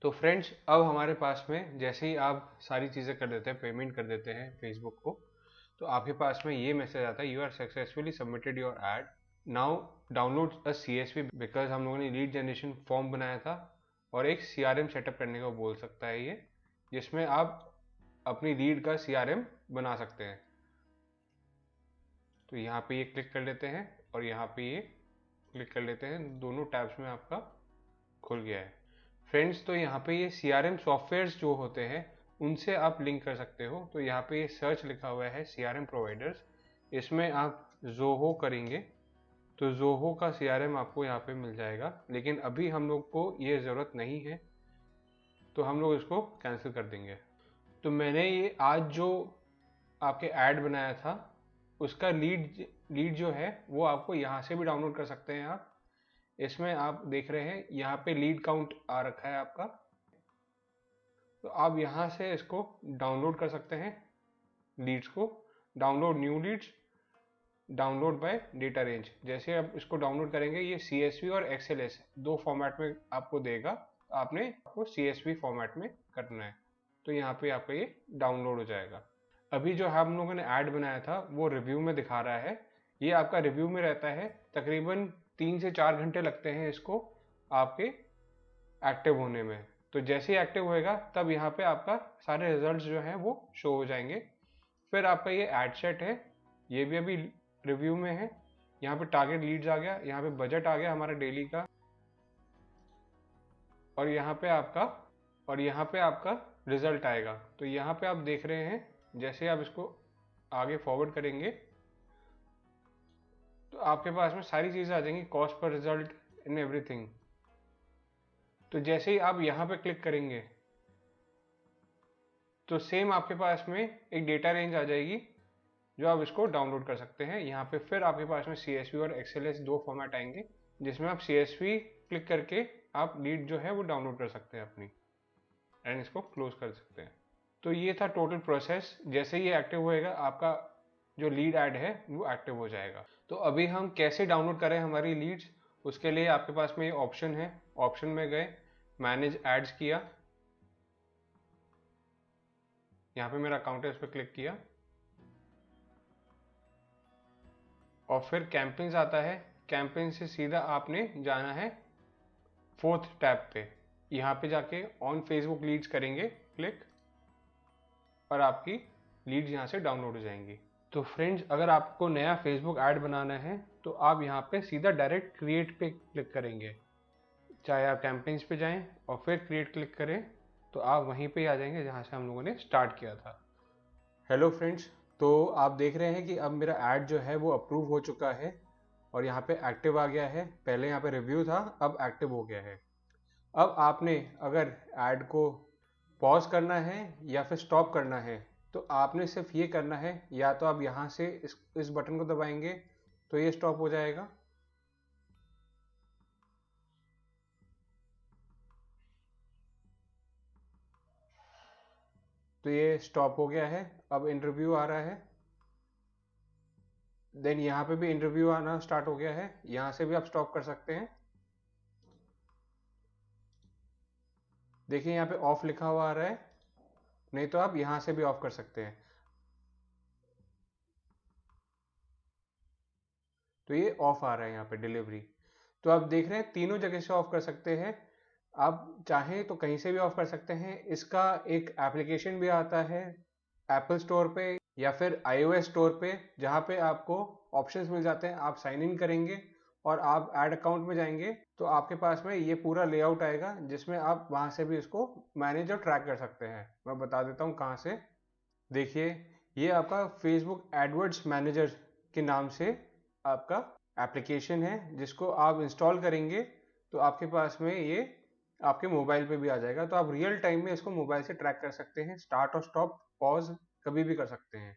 तो फ्रेंड्स, अब हमारे पास में जैसे ही आप सारी चीज़ें कर देते हैं, पेमेंट कर देते हैं फेसबुक को, तो आपके पास में ये मैसेज आता है, you are successfully submitted your ad, now download a CSV, because हम लोगों ने लीड जनरेशन फॉर्म बनाया था और एक CRM सेटअप करने को बोल सकता है ये, जिसमें आप अपनी लीड का CRM बना सकते हैं। तो यहाँ पे ये क्लिक कर लेते हैं और यहाँ पे ये क्लिक कर लेते हैं, दोनों टैब्स में आपका खुल गया है। फ्रेंड्स, तो यहाँ पे ये CRM सॉफ्टवेयर्स जो होते हैं उनसे आप लिंक कर सकते हो। तो यहाँ पे ये सर्च लिखा हुआ है CRM प्रोवाइडर्स, इसमें आप जोहो करेंगे तो जोहो का CRM आपको यहाँ पे मिल जाएगा, लेकिन अभी हम लोग को ये ज़रूरत नहीं है तो हम लोग इसको कैंसिल कर देंगे। तो मैंने ये आज जो आपके ऐड बनाया था उसका लीड जो है वो आपको यहाँ से भी डाउनलोड कर सकते हैं आप। इसमें आप देख रहे हैं यहाँ पे लीड काउंट आ रखा है आपका, तो आप यहाँ से इसको डाउनलोड कर सकते हैं लीड्स को। Download new leads, download by data range. जैसे आप इसको डाउनलोड करेंगे ये CSV और XLS दो फॉर्मेट में आपको देगा, आपने आपको CSV फॉर्मेट में करना है। तो यहाँ पे आपका ये डाउनलोड हो जाएगा। अभी जो हम लोगों ने ऐड बनाया था वो रिव्यू में दिखा रहा है, ये आपका रिव्यू में रहता है, तकरीबन 3 से 4 घंटे लगते हैं इसको आपके एक्टिव होने में। तो जैसे ही एक्टिव होएगा तब यहाँ पे आपका सारे रिजल्ट्स जो हैं वो शो हो जाएंगे। फिर आपका ये एड सेट है, ये भी अभी रिव्यू में है। यहाँ पे टारगेट लीड्स आ गया, यहाँ पे बजट आ गया हमारा डेली का, और यहाँ पे आपका रिजल्ट आएगा। तो यहाँ पे आप देख रहे हैं, जैसे आप इसको आगे फॉरवर्ड करेंगे तो आपके पास में सारी चीज़ें आ जाएंगी, cost per result in everything. तो जैसे ही आप यहाँ पे क्लिक करेंगे तो सेम आपके पास में एक डेटा रेंज आ जाएगी जो आप इसको डाउनलोड कर सकते हैं। यहाँ पे फिर आपके पास में CSV और XLS दो फॉर्मेट आएंगे, जिसमें आप CSV क्लिक करके आप लीड जो है वो डाउनलोड कर सकते हैं अपनी, एंड इसको क्लोज कर सकते हैं। तो ये था टोटल प्रोसेस। जैसे ही एक्टिव होएगा आपका जो लीड ऐड है वो एक्टिव हो जाएगा। तो अभी हम कैसे डाउनलोड करें हमारी लीड्स, उसके लिए आपके पास में ये ऑप्शन है, ऑप्शन में गए, मैनेज एड्स किया, यहाँ पे मेरा अकाउंट है उस पर क्लिक किया, और फिर कैंपेन्स आता है। कैंपेन से सीधा आपने जाना है 4th टैब पे, यहाँ पे जाके ऑन फेसबुक लीड्स करेंगे क्लिक, और आपकी लीड्स यहाँ से डाउनलोड हो जाएंगी। तो फ्रेंड्स, अगर आपको नया फेसबुक ऐड बनाना है तो आप यहाँ पे सीधा डायरेक्ट क्रिएट पे क्लिक करेंगे, चाहे आप कैंपेन्स पे जाएं और फिर क्रिएट क्लिक करें तो आप वहीं पे आ जाएंगे जहाँ से हम लोगों ने स्टार्ट किया था। हेलो फ्रेंड्स, तो आप देख रहे हैं कि अब मेरा ऐड जो है वो अप्रूव हो चुका है और यहाँ पे एक्टिव आ गया है। पहले यहाँ पे रिव्यू था, अब एक्टिव हो गया है। अब आपने अगर ऐड को पॉज करना है या फिर स्टॉप करना है तो आपने सिर्फ ये करना है, या तो आप यहाँ से इस बटन को दबाएंगे तो ये स्टॉप हो जाएगा, तो ये स्टॉप हो गया है। अब इंटरव्यू आ रहा है, देन यहाँ पे भी इंटरव्यू आना स्टार्ट हो गया है, यहाँ से भी आप स्टॉप कर सकते हैं। देखिए यहाँ पे ऑफ लिखा हुआ आ रहा है, नहीं तो आप यहाँ से भी ऑफ कर सकते हैं। तो ये ऑफ आ रहा है यहाँ पे डिलीवरी। तो आप देख रहे हैं तीनों जगह से ऑफ कर सकते हैं, आप चाहें तो कहीं से भी ऑफ कर सकते हैं। इसका एक एप्लीकेशन भी आता है एप्पल स्टोर पे या फिर iOS स्टोर पे, जहाँ पे आपको ऑप्शंस मिल जाते हैं। आप साइन इन करेंगे और आप ऐड अकाउंट में जाएंगे तो आपके पास में ये पूरा लेआउट आएगा, जिसमें आप वहाँ से भी इसको मैनेज और ट्रैक कर सकते हैं। मैं बता देता हूँ कहाँ से। देखिए, ये आपका फेसबुक एडवर्ड्स मैनेजर के नाम से आपका एप्लीकेशन है, जिसको आप इंस्टॉल करेंगे तो आपके पास में ये आपके मोबाइल पे भी आ जाएगा। तो आप रियल टाइम में इसको मोबाइल से ट्रैक कर सकते हैं, स्टार्ट और स्टॉप, पॉज कभी भी कर सकते हैं।